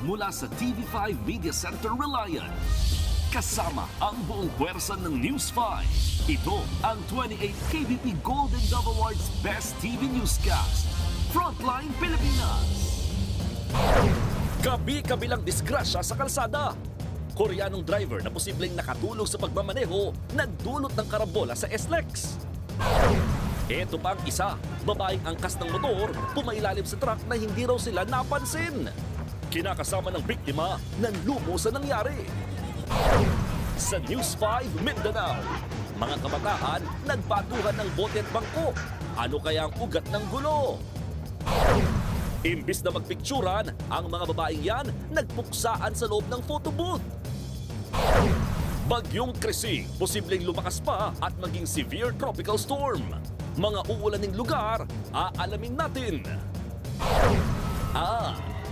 mula sa TV5 Media Center Reliant. Kasama ang buong puwersa ng News 5. Ito ang 28th KBP Golden Dove Awards Best TV Newscast. Frontline Pilipinas. Kabi-kabilang disgrasya sa kalsada. Koreanong driver na posibleng nakatulog sa pagmamaneho nagdulot ng karambola sa SLEX. Ito pa ang isa, babaeng angkas ng motor, pumailalim sa truck na hindi raw sila napansin. Kinakasama ng biktima, nanlumo sa nangyari. Sa News 5 Mindanao, mga kabataan nagpatuhan ng bote at bangko. Ano kaya ang ugat ng gulo? Imbis na magpikturan, ang mga babaeng yan nagpuksaan sa loob ng photo booth. Bagyong Krisi, posibleng lumakas pa at maging severe tropical storm. Mga uulaning lugar, aalamin natin.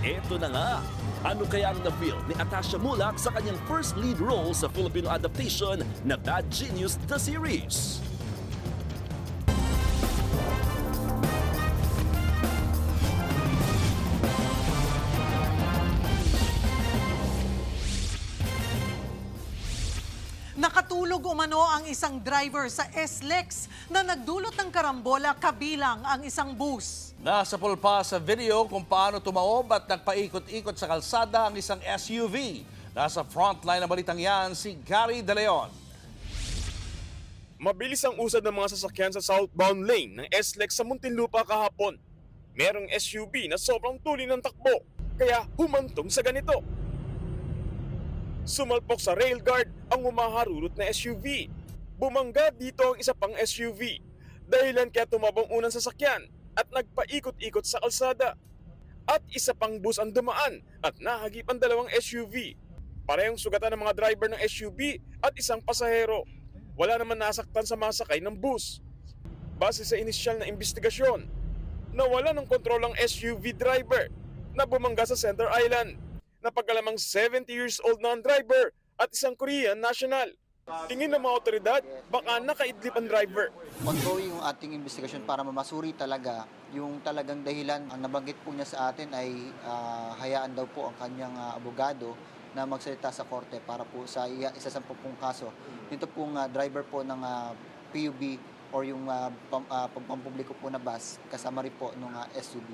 Eto na nga. Ano kaya ang na-feel ni Atasha Mulak sa kanyang first lead role sa Filipino adaptation na Bad Genius the Series? Nakatulog umano ang isang driver sa SLEX na nagdulot ng karambola kabilang ang isang bus. Nasa pulpa sa video kung paano tumaob at nagpaikot-ikot sa kalsada ang isang SUV. Nasa frontline ng balitang yan si Gary De Leon. Mabilis ang usad ng mga sasakyan sa southbound lane ng SLEX sa Muntinlupa kahapon. Merong SUV na sobrang tuloy ng takbo, kaya humantong sa ganito. Sumalpok sa rail guard ang humaharurot na SUV. Bumangga dito ang isa pang SUV. Dahilan kaya tumabang unang sasakyan at nagpaikot-ikot sa kalsada. At isa pang bus ang dumaan at nahagip ang dalawang SUV. Parehong sugatan ng mga driver ng SUV at isang pasahero. Wala naman nasaktan sa mga sakay ng bus. Base sa inisyal na investigasyon, nawala ng kontrol ang SUV driver na bumangga sa Center Island. Napagalamang 70 years old na ang driver at isang Korean national. Tingin ng mga otoridad, baka nakaidlip ang driver. Ongoing yung ating investigasyon para mamasuri talaga yung talagang dahilan. Ang nabanggit po niya sa atin ay hayaan daw po ang kanyang abogado na magsalita sa korte para po sa isa-10 pong kaso. Ito pong driver po ng PUB or yung pampubliko po na bus kasama rin po ng SUV.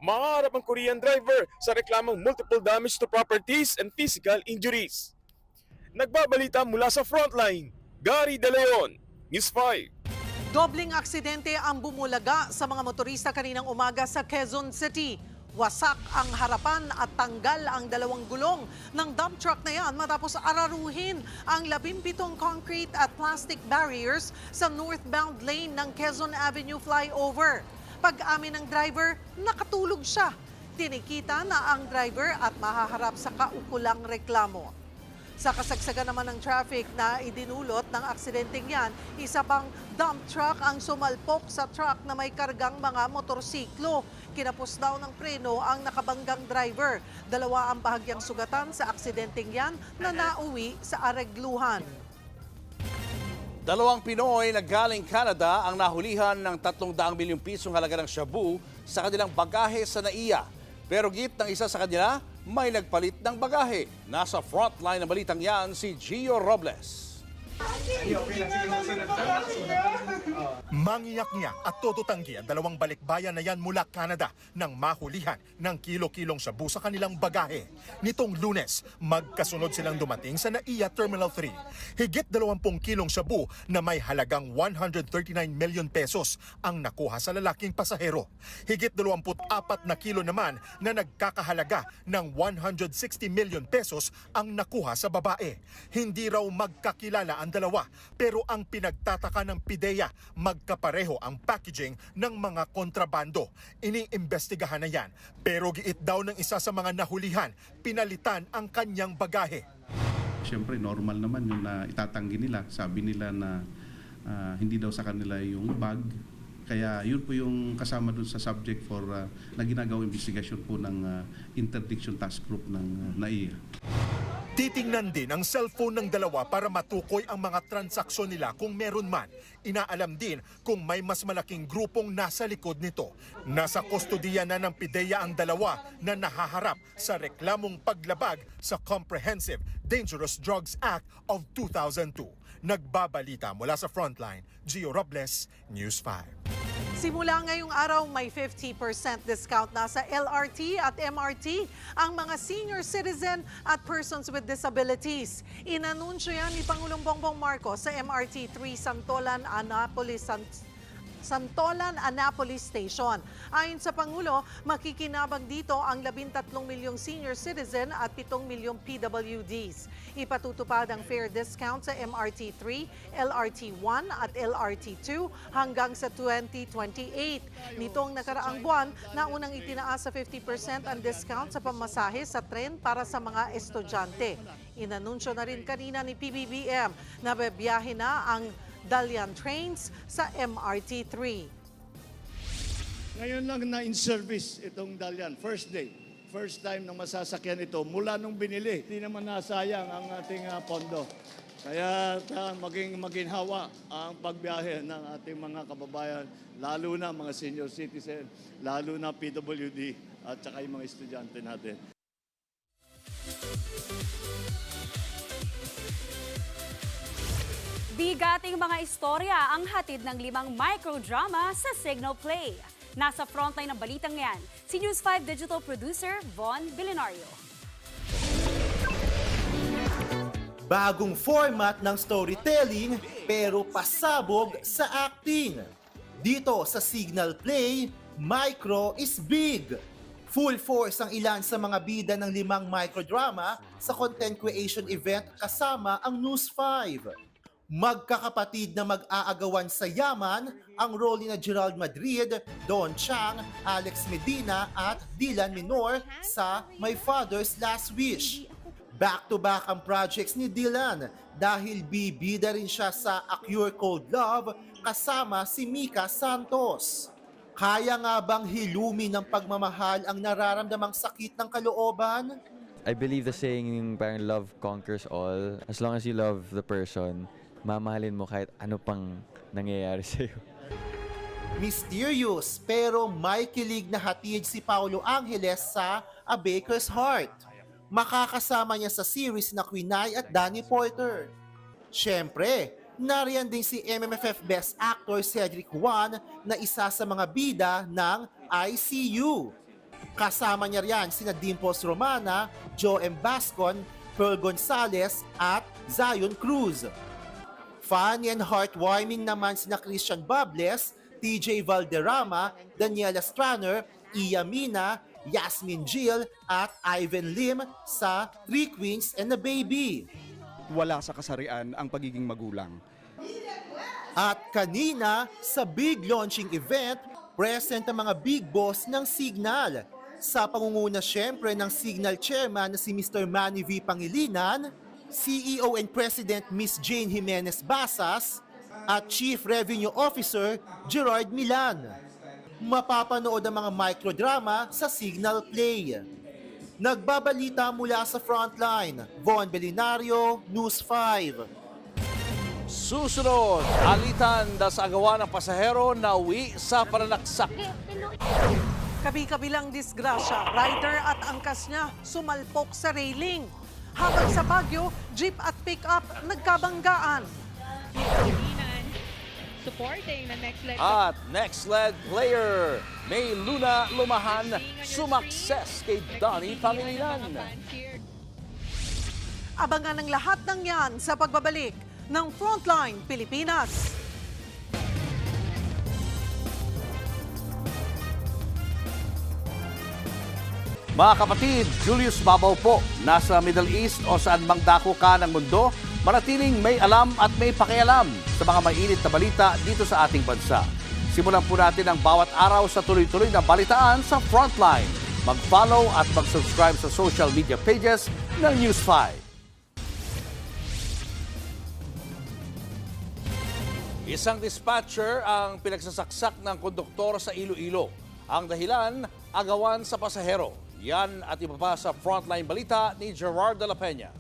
Maharap ang Korean driver sa reklamong multiple damage to properties and physical injuries. Nagbabalita mula sa frontline, Gary De Leon, News 5. Dobling aksidente ang bumulaga sa mga motorista kaninang umaga sa Quezon City. Wasak ang harapan at tanggal ang dalawang gulong ng dump truck na yan matapos araruhin ang 17 concrete at plastic barriers sa northbound lane ng Quezon Avenue flyover. Pag-amin ng driver, nakatulog siya. Tinikita na ang driver at mahaharap sa kaukulang reklamo. Sa kasagsagan naman ng traffic na idinulot ng aksidenteng yan, isa pang dump truck ang sumalpok sa truck na may kargang mga motorsiklo. Kinapos daw ng preno ang nakabanggang driver. 2 ang bahagyang sugatan sa aksidenteng yan na nauwi sa aregluhan. 2 Pinoy na galing Canada ang nahulihan ng 300 milyong pisong halaga ng shabu sa kanilang bagahe sa NAIA. Pero git ng isa sa kanila, may nagpalit ng bagahe. Nasa frontline ng balitang yan si Gio Robles. Mangiyak-ngiyak at tututanggi ang 2 balikbayan na yan mula Canada nang mahulihan ng kilo-kilong shabu sa kanilang bagahe. Nitong Lunes, magkasunod silang dumating sa NAIA Terminal 3. Higit 20 kilong shabu na may halagang 139 million pesos ang nakuha sa lalaking pasahero. Higit 24 na kilo naman na nagkakahalaga ng 160 million pesos ang nakuha sa babae. Hindi raw magkakilala ang dalawa, pero ang pinagtataka ng PIDEA, magkapareho ang packaging ng mga kontrabando. Iniimbestigahan na yan, pero giit daw ng isa sa mga nahulihan, pinalitan ang kanyang bagahe. Siyempre normal naman yung na itatanggi nila. Sabi nila na hindi daw sa kanila yung bag. Kaya yun po yung kasama dun sa subject for na ginagawang investigasyon po ng Interdiction Task Group ng NAIA. Titingnan din ang cellphone ng dalawa para matukoy ang mga transaksyon nila kung meron man. Inaalam din kung may mas malaking grupong nasa likod nito. Nasa kustodiya na ng PIDEA ang dalawa na nahaharap sa reklamong paglabag sa Comprehensive Dangerous Drugs Act of 2002. Nagbabalita mula sa Frontline, Gio Robles, News 5. Simula ngayong araw, may 50% discount na sa LRT at MRT ang mga senior citizen at persons with disabilities. Inanunsyo yan ni Pangulong Bongbong Marcos sa MRT 3 Santolan-Annapolis Station. Ayon sa Pangulo, makikinabang dito ang 13 milyong senior citizen at 7 milyong PWDs. Ipatutupad ang fare discount sa MRT 3, LRT 1 at LRT 2 hanggang sa 2028. Nitong nakaraang buwan, naunang itinaas sa 50% ang discount sa pamasahe sa tren para sa mga estudyante. Inanunsyo na rin kanina ni PBBM na babiyahe na ang Dalian trains sa MRT 3. Ngayon lang na in service itong Dalian, first day. First time na masasakyan ito mula nung binili. Hindi naman nasayang ang ating pondo. Kaya maging maginhawa ang pagbiyahe ng ating mga kababayan, lalo na mga senior citizen, lalo na PWD at saka yung mga estudyante natin. Bigating mga istorya ang hatid ng 5 microdrama sa Signal Play. Nasa frontline ng balitang yan, si News 5 digital producer Von Billenario. Bagong format ng storytelling pero pasabog sa acting. Dito sa Signal Play, micro is big. Full force ang ilan sa mga bida ng 5 microdrama sa content creation event kasama ang News 5. Magkakapatid na mag-aagawan sa yaman ang role ni Gerald Madrid, Don Chang, Alex Medina at Dylan Minor sa My Father's Last Wish. Back-to-back ang projects ni Dylan dahil bibida rin siya sa A Cure Cold Love kasama si Mika Santos. Kaya nga bang hilumi ng pagmamahal ang nararamdamang sakit ng kalooban? I believe the saying yung parang love conquers all. As long as you love the person, mamahalin mo kahit ano pang nangyayari sa'yo. Mysterious pero may kilig na hatid si Paulo Angeles sa A Baker's Heart. Makakasama niya sa series na Quinay at Danny Porter. Siyempre, nariyan din si MMFF Best Actor Cedric Juan na isa sa mga bida ng ICU. Kasama niya riyan sina Dimples Romana, Joe M. Bascon, Pearl Gonzalez at Zion Cruz. Funny and heartwarming naman sina Christian Bables, TJ Valderrama, Daniela Straner, Iya Mina, Yasmin Jill at Ivan Lim sa Three Queens and a Baby. Wala sa kasarian ang pagiging magulang. At kanina sa big launching event, present ang mga big boss ng Signal. Sa pangunguna syempre ng Signal chairman na si Mr. Manny V. Pangilinan, CEO and President Ms. Jane Jimenez Basas at Chief Revenue Officer Gerard Milan. Mapapanood ang mga microdrama sa Signal Play. Nagbabalita mula sa Frontline, Von Billenario, News 5. Susunod, alitan sa agawan ng pasahero na uwi sa pananaksak. Kabi-kabilang disgrasya, rider at angkas niya sumalpok sa railing. Habang sa Baguio, jeep at pick-up nagkabanggaan. At next leg player, May Luna Lumahan, sumakses kay Donnie Pangilinan. Abangan ang lahat ng yan sa pagbabalik ng Frontline Pilipinas. Mga kapatid, Julius Babaw po, nasa Middle East o saan mang dako ka ng mundo, manatiling may alam at may pakialam sa mga mainit na balita dito sa ating bansa. Simulan po natin ang bawat araw sa tuloy-tuloy na balitaan sa Frontline. Mag-follow at mag-subscribe sa social media pages ng News 5. Isang dispatcher ang pinagsasaksak ng konduktor sa Iloilo. Ang dahilan, agawan sa pasahero. Yan at iba pa sa Frontline balita ni Gerard de la Peña.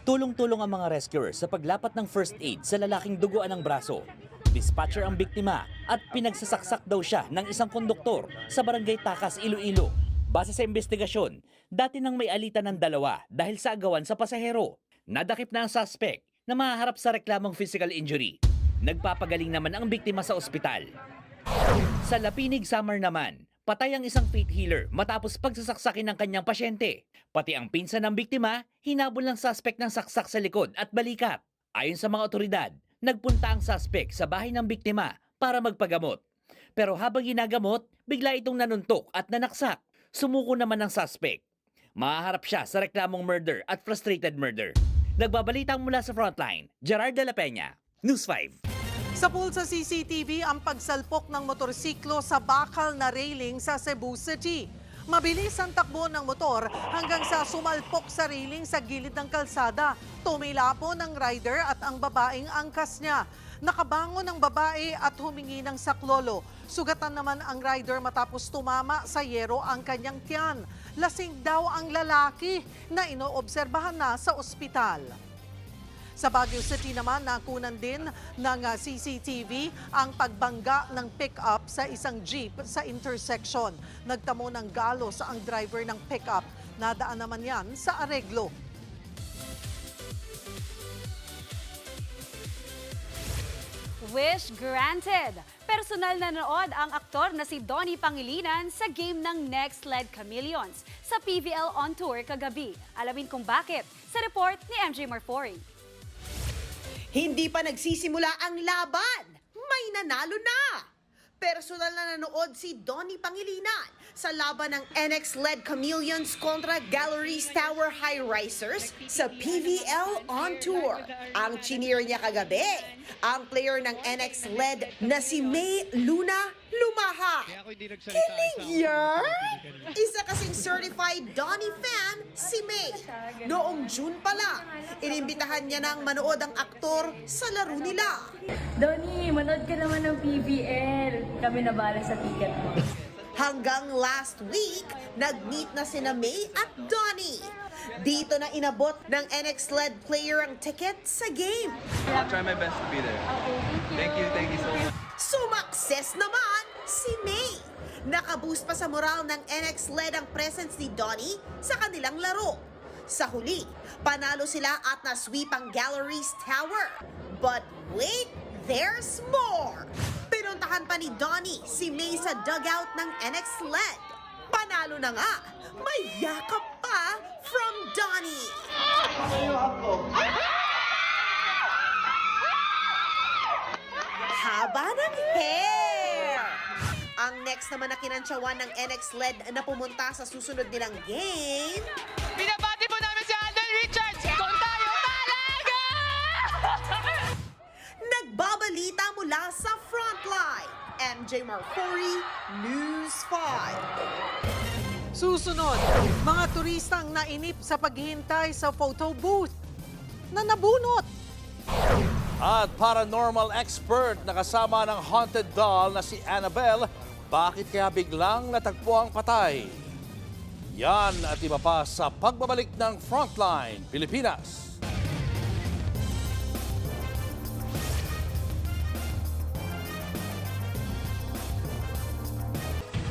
Tulong-tulong ang mga rescuers sa paglapat ng first aid sa lalaking duguan ng braso. Dispatcher ang biktima at pinagsasaksak daw siya ng isang konduktor sa Barangay Takas, Iloilo. Base sa investigasyon, dati nang may alitan ng dalawa dahil sa agawan sa pasahero. Nadakip na ang suspect na mahaharap sa reklamong physical injury. Nagpapagaling naman ang biktima sa ospital. Sa Lapinig, Samar naman, patay ang isang faith healer matapos pagsasaksakin ng kanyang pasyente. Pati ang pinsan ng biktima, hinabol ng suspect ng saksak sa likod at balikat. Ayon sa mga otoridad, nagpunta ang suspect sa bahay ng biktima para magpagamot. Pero habang ginagamot, bigla itong nanuntok at nanaksak. Sumuko naman ang suspect. Mahaharap siya sa reklamong murder at frustrated murder. Nagbabalitang mula sa Frontline, Gerard de la Peña, News 5. Sa pool sa CCTV ang pagsalpok ng motorsiklo sa bakal na railing sa Cebu City. Mabilis ang takbo ng motor hanggang sa sumalpok sa railing sa gilid ng kalsada. Tumilapo ng rider at ang babaeng angkas niya. Nakabangon ang babae at humingi ng saklolo. Sugatan naman ang rider matapos tumama sa yero ang kanyang tiyan. Lasing daw ang lalaki na inoobserbahan na sa ospital. Sa Baguio City naman, nakunan din ng CCTV ang pagbangga ng pick-up sa isang jeep sa intersection. Nagtamo ng galos ang driver ng pick-up. Nadaan naman yan sa areglo. Wish granted! Personal na nanood ang aktor na si Donnie Pangilinan sa game ng Next Led Chameleons sa PVL On Tour kagabi. Alamin kung bakit sa report ni MJ Marfori. Hindi pa nagsisimula ang laban, may nanalo na! Personal na nanood si Donnie Pangilinan sa laban ng NX-led Chameleons kontra Galleries Tower High Risers sa PVL On Tour. Ang chinir niya kagabi, ang player ng NX-led na si May Luna Lumaha. Kilig yan! Isa kasing certified Donnie fan si May. Noong June pa lang, inimbitahan niya nang manood ang aktor sa laro nila. Donnie, manood ka naman ng PVL. Kami nabala sa ticket mo. Hanggang last week, nag-meet na sina May at Donnie. Dito na inabot ng NX-led player ang ticket sa game. I'll try my best to be there. Okay, thank you so much. Sumakses naman si May. Nakaboost pa sa moral ng NX-led ang presence ni Donnie sa kanilang laro. Sa huli, panalo sila at na-sweep ang Galleries Tower. But wait, there's more! Pinuntahan pa ni Donnie si May sa dugout ng NX-led. Panalo na nga, may yakap pa from Donnie. Haba ng hair! Ang next naman na kinantsawan ng NX-led na pumunta sa susunod nilang game. Binabati po namin si Alden Richards! Kung tayo talaga! Nagbabalita mula sa Frontline. MJ Marfori, News 5. Susunod, mga turistang nainip sa paghihintay sa photo booth na nabunot. At paranormal expert na kasama ng haunted doll na si Annabelle, bakit kaya biglang natagpo ang patay? Yan at iba pa sa pagbabalik ng Frontline Pilipinas.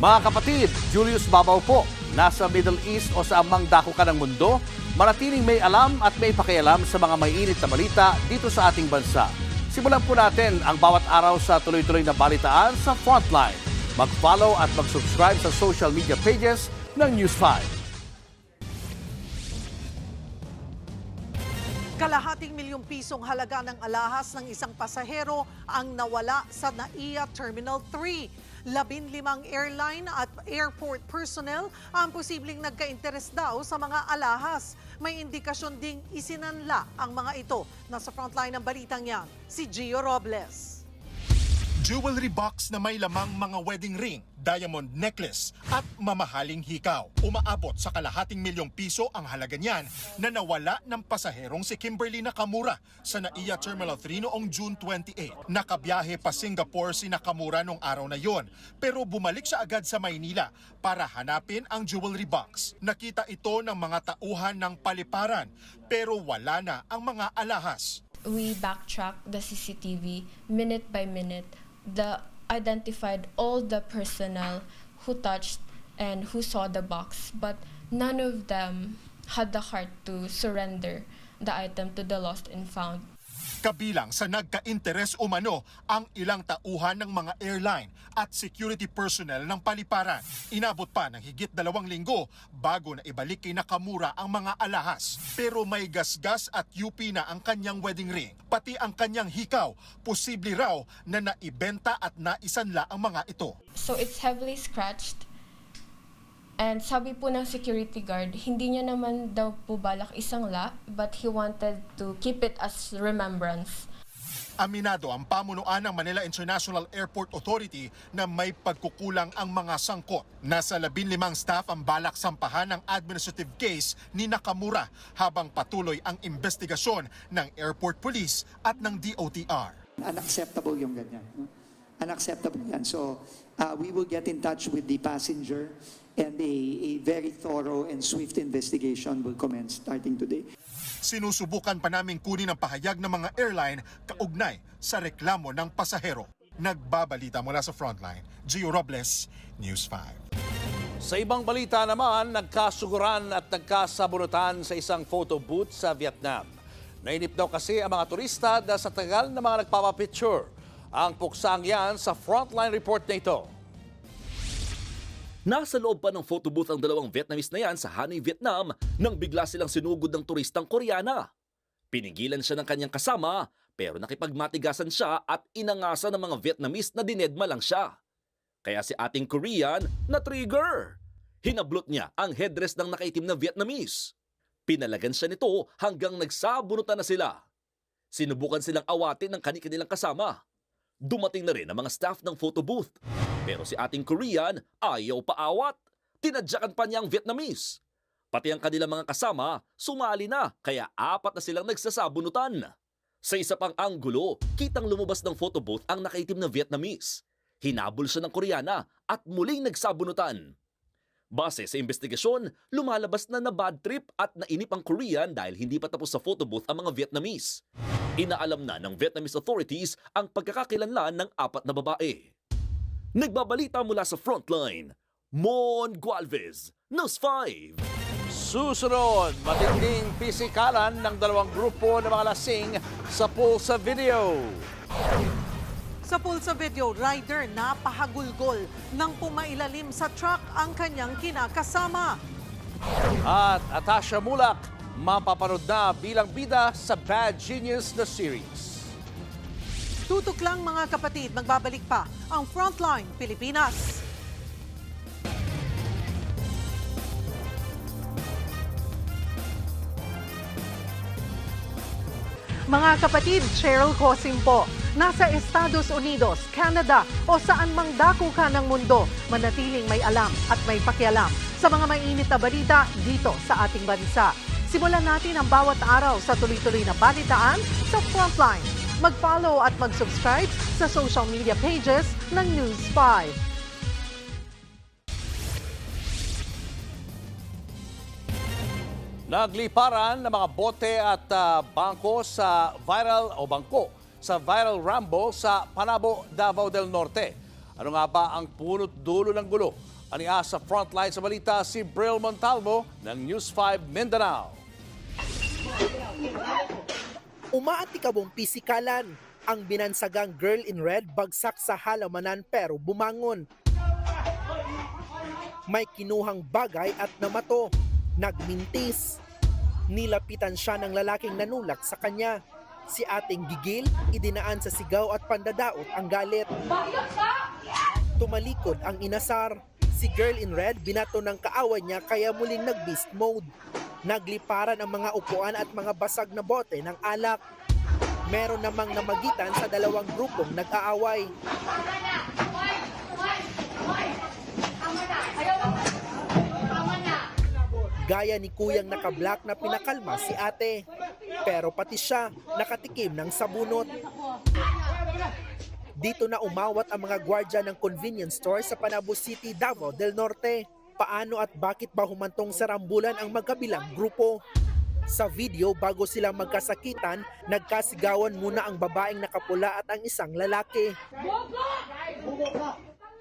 Mga kapatid, Julius Babaw po. Nasa Middle East o sa amang dako ka ng mundo, manatiling may alam at may pakialam sa mga may init na balita dito sa ating bansa. Simulan po natin ang bawat araw sa tuloy-tuloy na balitaan sa Frontline. Mag-follow at mag-subscribe sa social media pages ng News 5. Kalahating milyong pisong halaga ng alahas ng isang pasahero ang nawala sa NAIA Terminal 3. 15 airline at airport personnel ang posibleng nagka-interes daw sa mga alahas. May indikasyon ding isinanla ang mga ito. Nasa frontline ng balitang yan, si Gio Robles. Jewelry box na may lamang mga wedding ring, diamond necklace at mamahaling hikaw. Umaabot sa ₱250,000 ang halaga niyan na nawala ng pasaherong si Kimberly Nakamura sa NAIA Terminal 3 noong June 28. Nakabiyahe pa Singapore si Nakamura noong araw na yon, pero bumalik siya agad sa Maynila para hanapin ang jewelry box. Nakita ito ng mga tauhan ng paliparan pero wala na ang mga alahas. We backtracked the CCTV minute by minute. Identified all the personnel who touched and who saw the box, but none of them had the heart to surrender the item to the lost and found. Kabilang sa nagka-interes umano ang ilang tauhan ng mga airline at security personnel ng paliparan. Inabot pa ng higit 2 linggo bago na ibalik kay Nakamura ang mga alahas. Pero may gasgas at UP na ang kanyang wedding ring. Pati ang kanyang hikaw, posible raw na naibenta at naisanla ang mga ito. So it's heavily scratched. And sabi po ng security guard, hindi niya naman daw po balak isangla, but he wanted to keep it as remembrance. Aminado ang pamunuan ng Manila International Airport Authority na may pagkukulang ang mga sangkot. Nasa 15 staff ang balak sampahan ng administrative case ni Nakamura habang patuloy ang investigasyon ng Airport Police at ng DOTR. Unacceptable yung ganyan. No? Unacceptable yan. So we will get in touch with the passenger and a very thorough and swift investigation will commence starting today. Sinusubukan pa naming kunin ang pahayag ng mga airline kaugnay sa reklamo ng pasahero. Nagbabalita mula sa Frontline, Gio Robles, News 5. Sa ibang balita naman, nagkasuguran at nagkasabunutan sa isang photo booth sa Vietnam. Nainip daw kasi ang mga turista dahil sa tagal na mga nagpapapicture. Ang puksang yan sa Frontline report na ito. Nasa loob pa ng photo booth ang dalawang Vietnamese na yan sa Hanoi, Vietnam nang bigla silang sinugod ng turistang Koreana. Pinigilan siya ng kanyang kasama pero nakipagmatigasan siya at inangasan ng mga Vietnamese na dinedma lang siya. Kaya si ating Korean na-trigger. Hinablot niya ang headdress ng nakaitim na Vietnamese. Pinalagan siya nito hanggang nagsabunutan na sila. Sinubukan silang awatin ng kanilang kasama. Dumating na rin ang mga staff ng photo booth. Pero si ating Korean ayaw paawat. Tinadyakan pa niya ang Vietnamese. Pati ang kanilang mga kasama sumali na kaya 4 na silang nagsasabunutan. Sa isa pang anggulo, kitang lumabas ng photo booth ang nakaitim na Vietnamese. Hinabol siya ng Koreana at muling nagsabunutan. Base sa investigasyon, lumalabas na bad trip at nainip ang Korean dahil hindi pa tapos sa photo booth ang mga Vietnamese. Inaalam na ng Vietnamese authorities ang pagkakakilanlan ng 4 na babae. Nagbabalita mula sa Frontline, Mon Gualvez, News 5. Susunod, matinding pisikalan ng 2 grupo ng mga lasing sa Pulsa Video. Sa Pulsa Video, rider na pahagulgol nang pumailalim sa truck ang kanyang kinakasama. At Atasha Mulak, mapapanood na bilang bida sa Bad Genius na series. Tutok lang mga kapatid, magbabalik pa ang Frontline Pilipinas. Mga kapatid, Cheryl Cosim po. Nasa Estados Unidos, Canada o saan mang dako ka ng mundo, manatiling may alam at may pakialam sa mga mainit na balita dito sa ating bansa. Simulan natin ang bawat araw sa tuloy-tuloy na balitaan sa Frontline. Mag-follow at mag-subscribe sa social media pages ng News 5. Nagliparan ng mga bote at bangko sa viral rumble sa Panabo, Davao del Norte. Ano nga ba ang punot dulo ng gulo? Aniya sa Frontline sa balita si Bril Montalvo ng News 5 Mindanao. Umaatikabong pisikalan. Ang binansagang girl in red bagsak sa halamanan pero bumangon. May kinuhang bagay at namato. Nagmintis. Nilapitan siya ng lalaking nanulak sa kanya. Si ating gigil, idinaan sa sigaw at pandadaot ang galit. Tumalikod ang inasar. Si girl in red binato ng kaaway niya kaya muling nag-beast mode. Nagliparan ang mga upuan at mga basag na bote ng alak. Meron namang namagitan sa dalawang grupong nag-aaway. Gaya ni kuyang naka-black na pinakalma si ate. Pero pati siya nakatikim ng sabunot. Dito na umawat ang mga gwardya ng convenience store sa Panabo City, Davao del Norte. Paano at bakit ba humantong sa rambulan ang magkabilang grupo? Sa video, bago sila magkasakitan, nagkasigawan muna ang babaeng nakapula at ang isang lalaki.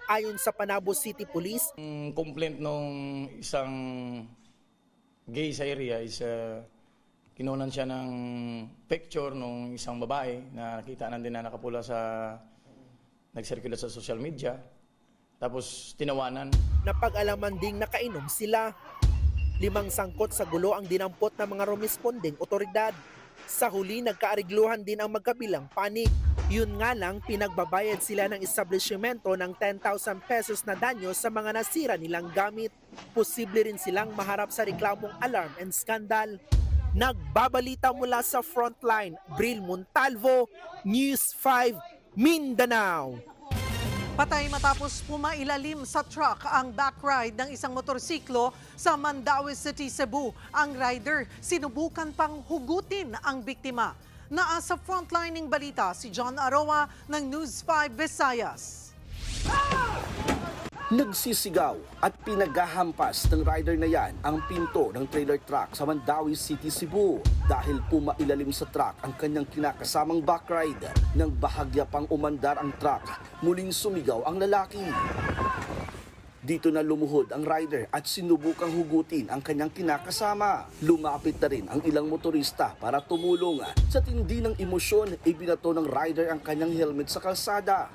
Ayon sa Panabo City Police, complaint nung isang gay sa area is kinunan siya ng picture nung isang babae na nakita din na nakapula sa nag-circulate sa social media. Tapos tinawanan. Napag-alaman ding nakainom sila. 5 sangkot sa gulo ang dinampot ng mga rumesponding otoridad. Sa huli, nagkaarigluhan din ang magkabilang panik. Yun nga lang, pinagbabayad sila ng establishmento ng 10,000 pesos na danyo sa mga nasira nilang gamit. Posible rin silang maharap sa reklamong alarm and scandal. Nagbabalita mula sa Frontline, Bril Montalvo, News 5, Mindanao. Patay matapos pumailalim sa truck ang back ride ng isang motorsiklo sa Mandaue City, Cebu. Ang rider sinubukan pang hugutin ang biktima. Naasa frontlining balita si John Aroa ng News 5 Visayas. Nagsisigaw at pinaghahampas ng rider na yan ang pinto ng trailer truck sa Mandaue City, Cebu dahil pumailalim sa truck ang kanyang kinakasamang back ride. Nang bahagya pang umandar ang truck, muling sumigaw ang lalaki. Dito na lumuhod ang rider at sinubukang hugutin ang kanyang kinakasama. Lumapit na rin ang ilang motorista para tumulong. Sa tindi ng emosyon, ibinato ng rider ang kanyang helmet sa kalsada.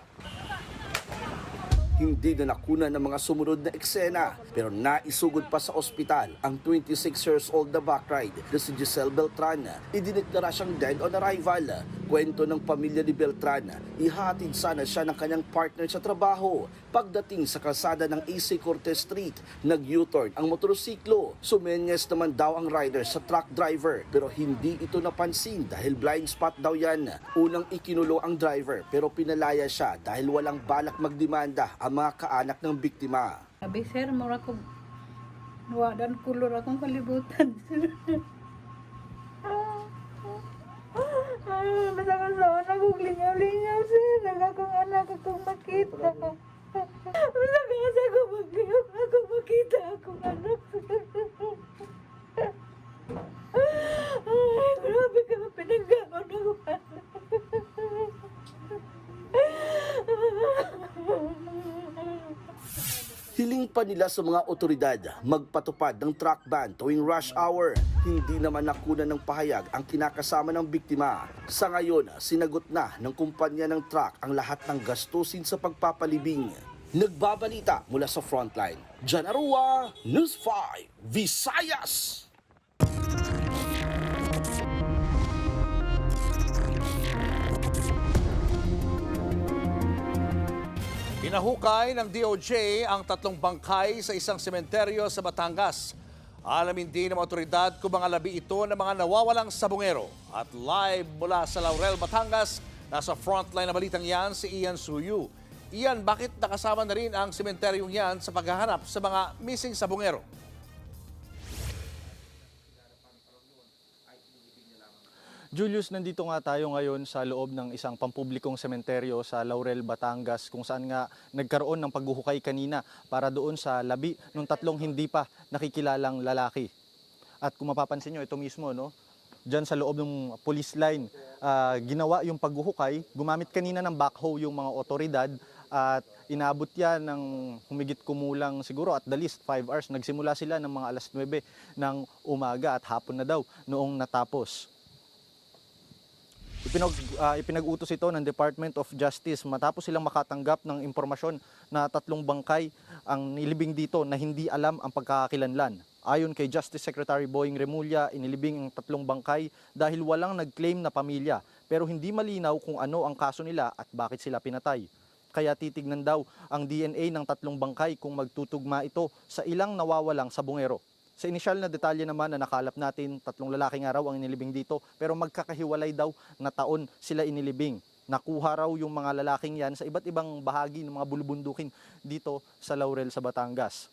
Hindi na nakunan ng mga sumunod na eksena pero naisugod pa sa ospital ang 26 years old na back ride na si Giselle Beltran. Idineklara siyang dead on arrival. Kwento ng pamilya ni Beltran, ihatid sana siya ng kanyang partner sa trabaho. Pagdating sa kalsada ng AC Cortez Street, nag-U-turn ang motorsiklo. Sumenyes naman daw ang rider sa truck driver pero hindi ito napansin dahil blind spot daw yan. Unang ikinulo ang driver pero pinalaya siya dahil walang balak magdemanda ang mga kaanak ng biktima. Sabi, sir, mura ko nawadan kulor akong kalibutan, sir. Masama-sama na kong lingaw-lingaw, sir. Nagakong anak akong makita. Masama-sama akong mag-lingaw akong makita akong anak, sir. Ay, grabe ka, pinaggawa na akong anak. Hiling pa nila sa mga otoridad magpatupad ng truck ban tuwing rush hour. Hindi naman nakunan ng pahayag ang kinakasama ng biktima. Sa ngayon, sinagot na ng kumpanya ng truck ang lahat ng gastusin sa pagpapalibing. Nagbabalita mula sa Frontline, John Arua, News 5, Visayas! Pinahukay ng DOJ ang 3 bangkay sa isang sementeryo sa Batangas. Alamin din ng otoridad kung mga labi ito ng mga nawawalang sabungero. At live mula sa Laurel, Batangas, nasa frontline na balitang yan si Ian Suyu. Ian, bakit nakasama na rin ang sementeryong yan sa paghahanap sa mga missing sabungero? Julius, nandito nga tayo ngayon sa loob ng isang pampublikong sementeryo sa Laurel, Batangas kung saan nga nagkaroon ng paghuhukay kanina para doon sa labi ng 3 hindi pa nakikilalang lalaki. At kung mapapansin nyo, ito mismo, no? Diyan sa loob ng police line, ginawa yung paghuhukay. Gumamit kanina ng backhoe yung mga otoridad at inabot yan ng humigit kumulang siguro at the least 5 hours. Nagsimula sila ng mga alas 9 ng umaga at hapon na daw noong natapos. Ipinag-utos ito ng Department of Justice matapos silang makatanggap ng impormasyon na 3 bangkay ang nilibing dito na hindi alam ang pagkakakilanlan. Ayon kay Justice Secretary Boying Remulla, inilibing ang 3 bangkay dahil walang nag-claim na pamilya pero hindi malinaw kung ano ang kaso nila at bakit sila pinatay. Kaya titignan daw ang DNA ng 3 bangkay kung magtutugma ito sa ilang nawawalang sabungero. Sa inisyal na detalye naman na nakalap natin, 3 lalaking araw ang inilibing dito pero magkakahiwalay daw na taon sila inilibing. Nakuha raw yung mga lalaking yan sa iba't ibang bahagi ng mga bulubundukin dito sa Laurel sa Batangas.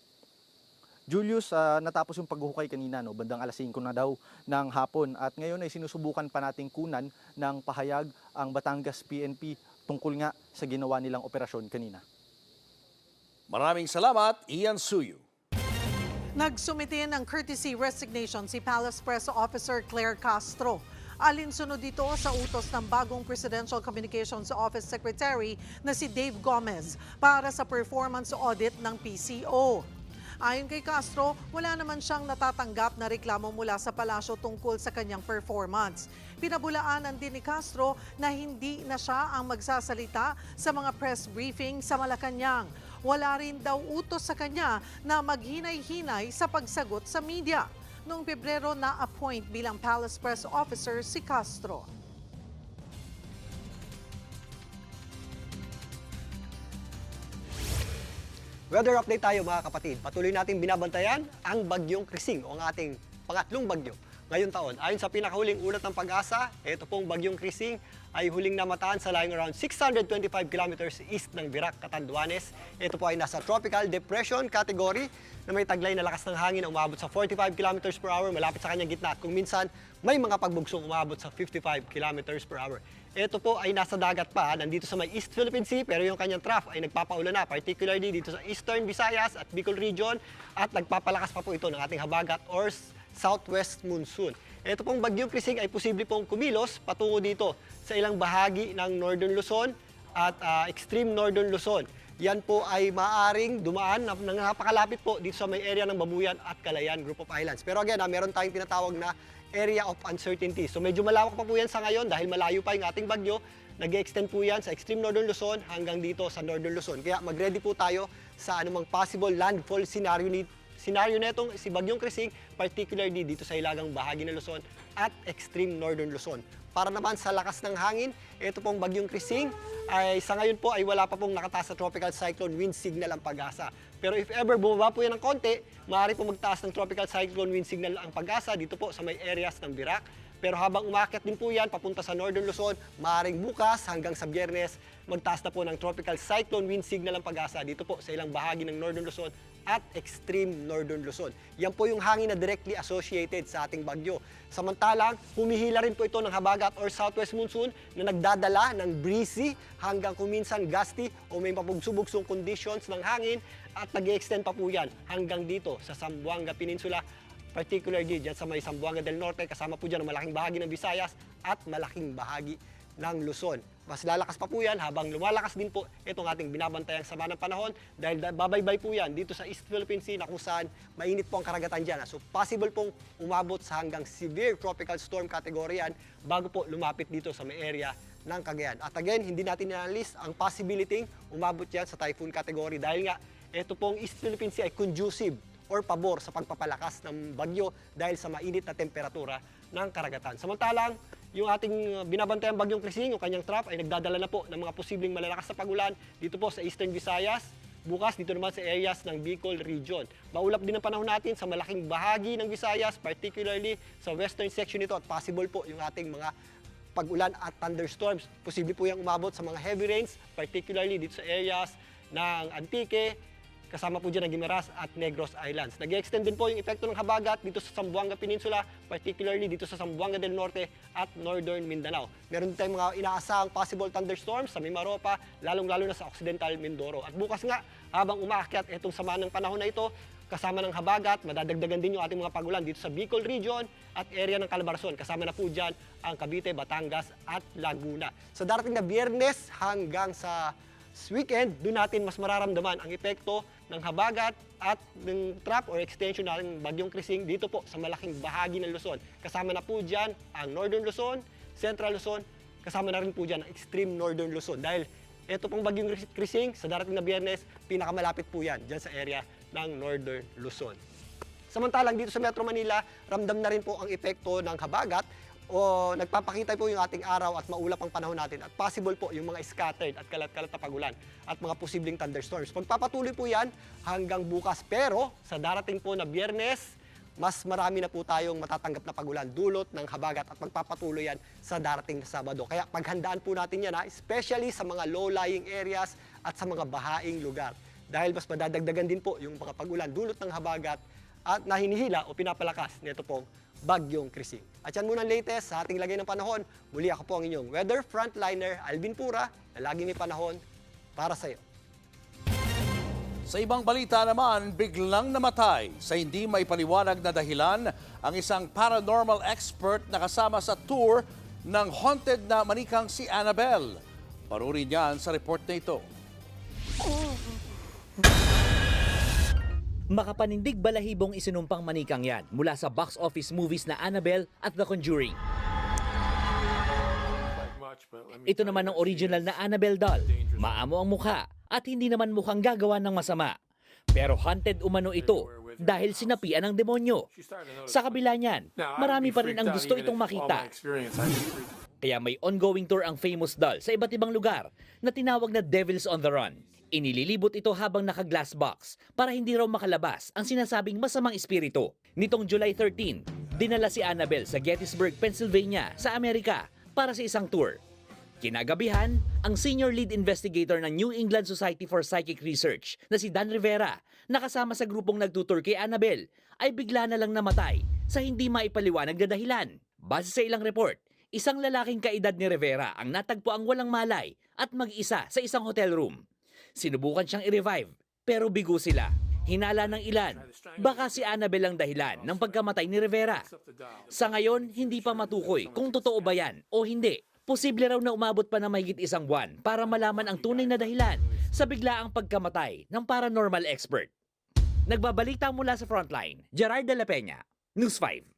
Julius, natapos yung paghuhukay kanina, no? Bandang alas 5 na daw ng hapon at ngayon ay sinusubukan pa nating kunan ng pahayag ang Batangas PNP tungkol nga sa ginawa nilang operasyon kanina. Maraming salamat, Ian Suyu. Nagsumite ng courtesy resignation si Palace Press Officer Claire Castro. Alinsunod dito sa utos ng bagong Presidential Communications Office Secretary na si Dave Gomez para sa performance audit ng PCO. Ayon kay Castro, wala naman siyang natatanggap na reklamo mula sa palasyo tungkol sa kanyang performance. Pinabulaanan din ni Castro na hindi na siya ang magsasalita sa mga press briefing sa Malacanang. Wala rin daw utos sa kanya na maghinay-hinay sa pagsagot sa media. Noong Pebrero na-appoint bilang Palace Press Officer si Castro. Weather update tayo mga kapatid. Patuloy nating binabantayan ang bagyong Krising o ang ating pangatlong bagyo ngayong taon. Ayon sa pinakahuling ulat ng Pag-asa, ito pong bagyong Krising ay huling namataan sa lying around 625 kilometers east ng Virac, Catanduanes. Ito po ay nasa tropical depression category na may taglay na lakas ng hangin na umabot sa 45 kilometers per hour malapit sa kanyang gitna at kung minsan may mga pagbugsong umabot sa 55 kilometers per hour. Ito po ay nasa dagat pa, nandito sa may East Philippine Sea, pero yung kanyang trough ay nagpapaulan na, particularly dito sa Eastern Visayas at Bicol region, at nagpapalakas pa po ito ng ating habagat or southwest monsoon. Ito pong bagyong Krising ay posible pong kumilos patungo dito sa ilang bahagi ng Northern Luzon at extreme Northern Luzon. Yan po ay maaring dumaan ng napakalapit po dito sa may area ng Babuyan at Calayan Group of Islands. Pero again, meron tayong tinatawag na area of uncertainty. So medyo malawak pa po yan sa ngayon dahil malayo pa yung ating bagyo. Nag-extend po yan sa extreme Northern Luzon hanggang dito sa Northern Luzon. Kaya mag-ready po tayo sa anumang possible landfall scenario netong si Bagyong Krising, particularly dito sa hilagang bahagi ng Luzon at extreme Northern Luzon. Para naman sa lakas ng hangin, ito pong Bagyong Krising ay sa ngayon po ay wala pa pong nakataas sa tropical cyclone wind signal ang Pag-asa. Pero if ever bumaba po yan ng konti, maaari po magtaas ng tropical cyclone wind signal ang Pag-asa dito po sa may areas ng Virac. Pero habang umakyat din po yan papunta sa Northern Luzon, maaaring bukas hanggang sa Biyernes, magtaas na po ng tropical cyclone wind signal ang Pag-asa dito po sa ilang bahagi ng Northern Luzon at extreme Northern Luzon. Yan po yung hangin na directly associated sa ating bagyo. Samantalang, humihila rin po ito ng habagat or southwest monsoon na nagdadala ng breezy hanggang kuminsan gusty o may mapugsubugsong conditions ng hangin at nag-extend pa po yan hanggang dito sa Zamboanga Peninsula, particularly dyan sa may Zamboanga del Norte, kasama po dyan ang malaking bahagi ng Visayas at malaking bahagi ng Luzon. Mas lalakas pa po yan habang lumalakas din po itong ating binabantayang sama ng panahon dahil babaybay po yan dito sa East Philippine Sea na kung saan mainit po ang karagatan dyan. So possible pong umabot sa hanggang severe tropical storm category yan bago po lumapit dito sa may area ng Cagayan. At again, hindi natin na-list ang possibility umabot yan sa typhoon category dahil nga ito pong East Philippine Sea ay conducive or pabor sa pagpapalakas ng bagyo dahil sa mainit na temperatura ng karagatan. Samantalang, yung ating binabantayang Bagyong Krising, yung kanyang trough ay nagdadala na po ng mga posibleng malalakas na pagulan dito po sa Eastern Visayas. Bukas dito naman sa areas ng Bicol region. Maulap din ang panahon natin sa malaking bahagi ng Visayas, particularly sa western section nito at possible po yung ating mga pag-ulan at thunderstorms. Posible po yung umabot sa mga heavy rains, particularly dito sa areas ng Antique, kasama po dyan ang Guimaras at Negros Islands. Nag-extend din po yung epekto ng habagat dito sa Zamboanga Peninsula, particularly dito sa Zamboanga del Norte at Northern Mindanao. Meron din tayong mga inaasahang possible thunderstorms sa Mimaropa, lalong-lalo na sa Occidental Mindoro. At bukas nga, habang umaakyat itong sama ng panahon na ito, kasama ng habagat, madadagdagan din yung ating mga pagulan dito sa Bicol region at area ng Calabarzon. Kasama na po dyan ang Cavite, Batangas at Laguna. Sa darating na Biyernes hanggang sa weekend, doon natin mas mararamdaman ang epekto ng habagat at ng trap or extension ng Bagyong Krising dito po sa malaking bahagi ng Luzon. Kasama na po dyan ang Northern Luzon, Central Luzon, kasama na rin po dyan ang extreme Northern Luzon. Dahil ito pong Bagyong Krising sa darating na Biyernes, pinakamalapit po yan dyan sa area ng Northern Luzon. Samantalang dito sa Metro Manila, ramdam na rin po ang epekto ng habagat o nagpapakita po yung ating araw at maulap ang panahon natin at possible po yung mga scattered at kalat-kalat na pagulan at mga posibleng thunderstorms. Magpapatuloy po yan hanggang bukas pero sa darating po na Biyernes, mas marami na po tayong matatanggap na pagulan dulot ng habagat at magpapatuloy yan sa darating na Sabado. Kaya paghandaan po natin yan, especially sa mga low-lying areas at sa mga bahaing lugar. Dahil mas madadagdagan din po yung mga pagulan dulot ng habagat at nahinihila o pinapalakas nito pong Bagyong Krising. At yan muna ang latest sa ating lagay ng panahon. Muli ako po ang inyong weather frontliner, Alvin Pura, na laging may panahon para sa iyo. Sa ibang balita naman, biglang namatay sa hindi may paliwanag na dahilan ang isang paranormal expert na kasama sa tour ng haunted na manikang si Annabelle. Panurin niyan sa report na ito. Makapanindig balahibong isinumpang manikang yan mula sa box office movies na Annabelle at The Conjuring. Ito naman ang original na Annabelle doll. Maamo ang mukha at hindi naman mukhang gagawa ng masama. Pero haunted umano ito dahil sinapian ng demonyo. Sa kabila niyan, marami pa rin ang gusto itong makita. Kaya may ongoing tour ang famous doll sa iba't ibang lugar na tinawag na Devils on the Run. Inililibot ito habang naka-glass box para hindi raw makalabas ang sinasabing masamang espiritu. Nitong July 13, dinala si Annabelle sa Gettysburg, Pennsylvania sa Amerika para sa isang tour. Kinagabihan, ang senior lead investigator ng New England Society for Psychic Research na si Dan Rivera, nakasama sa grupong nagtutur kay Annabelle, ay bigla na lang namatay sa hindi maipaliwanag na dahilan. Base sa ilang report, isang lalaking kaedad ni Rivera ang natagpo ang walang malay at mag-isa sa isang hotel room. Sinubukan siyang i-revive pero bigo sila. Hinala ng ilan, baka si Annabelle ang dahilan ng pagkamatay ni Rivera. Sa ngayon, hindi pa matukoy kung totoo ba yan o hindi. Posible raw na umabot pa na mahigit isang buwan para malaman ang tunay na dahilan sa biglaang pagkamatay ng paranormal expert. Nagbabalita mula sa Frontline, Gerard de la Peña, News 5.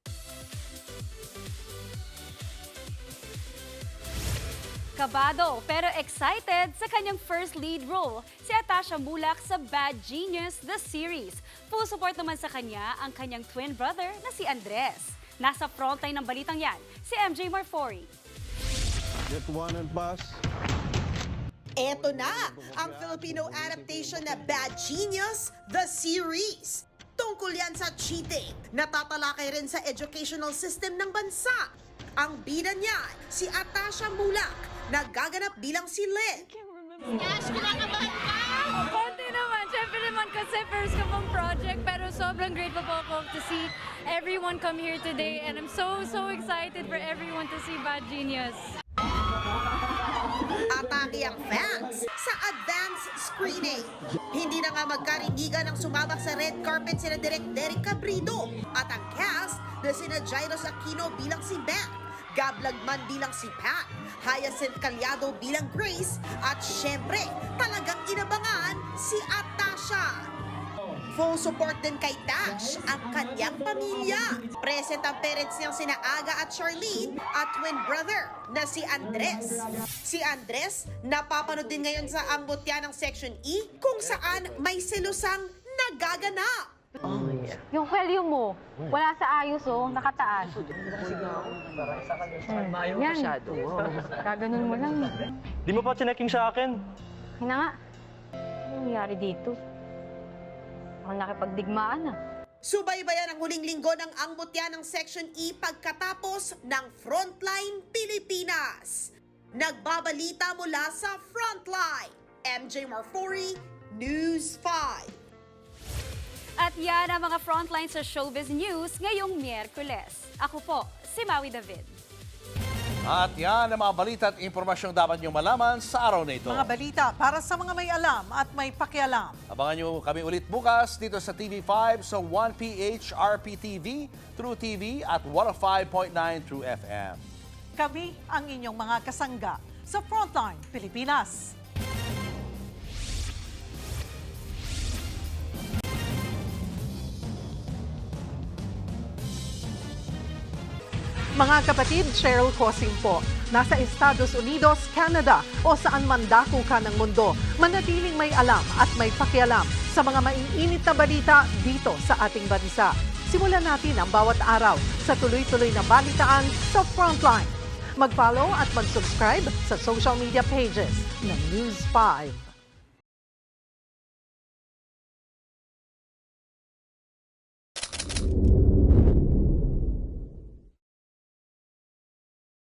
Kabado pero excited sa kanyang first lead role, si Atasha Mulak sa Bad Genius The Series. Full support naman sa kanya ang kanyang twin brother na si Andres. Nasa frontline ng balitang yan, si MJ Marfori. Get one and pass. Eto na ang Filipino adaptation na Bad Genius The Series. Tungkol yan sa cheating, natatalakay rin sa educational system ng bansa. Ang bida niyan, si Atasha Mulak, nagaganap bilang si Lynn. Cash, kinakabahan ka! Konti naman. Siyempre naman kasi first ko pong project, pero sobrang grateful po ako to see everyone come here today, and I'm so excited for everyone to see Bad Genius. Atake ang fans sa advance screening. Hindi na nga magkarindigan ang sumabak sa red carpet sina Direk Derek Cabrido at ang cast na sina Jairus Aquino bilang si Beth, Gab Lagman bilang si Pat, Hyacinth Calyado bilang Grace, at syempre talagang inabangan si Atasha. Full support din kay Tash ang kanyang pamilya. Present ang parents niyang sina Aga at Charlene at twin brother na si Andres. Si Andres napapanood din ngayon sa Ang Mutya ng Section E kung saan may selusang nagaganap. Yung value mo, wala sa ayos nakataas. Yan. Kaganon mo lang. Di mo pa chineking sa akin. Hina nga. Ano nangyari dito? Ang nakipagdigmaan Subaybayan ang huling linggo ng Ang Mutya ng Section E pagkatapos ng Frontline Pilipinas. Nagbabalita mula sa Frontline, MJ Marfori, News 5. At yan ang mga frontline sa Showbiz News ngayong Miyerkules. Ako po, si Maui David. At yan ang mga balita at impormasyong dapat nyo malaman sa araw na ito. Mga balita para sa mga may alam at may pakialam. Abangan nyo kami ulit bukas dito sa TV5 sa 1PH RPTV, True TV at 105.9 True FM. Kami ang inyong mga kasangga sa Frontline Pilipinas. Mga kapatid, Cheryl Cosim po. Nasa Estados Unidos, Canada o saan man dako ka ng mundo, manatiling may alam at may pakialam sa mga maiinit na balita dito sa ating bansa. Simulan natin ang bawat araw sa tuloy-tuloy na balitaan sa Frontline. Mag-follow at mag-subscribe sa social media pages ng News 5.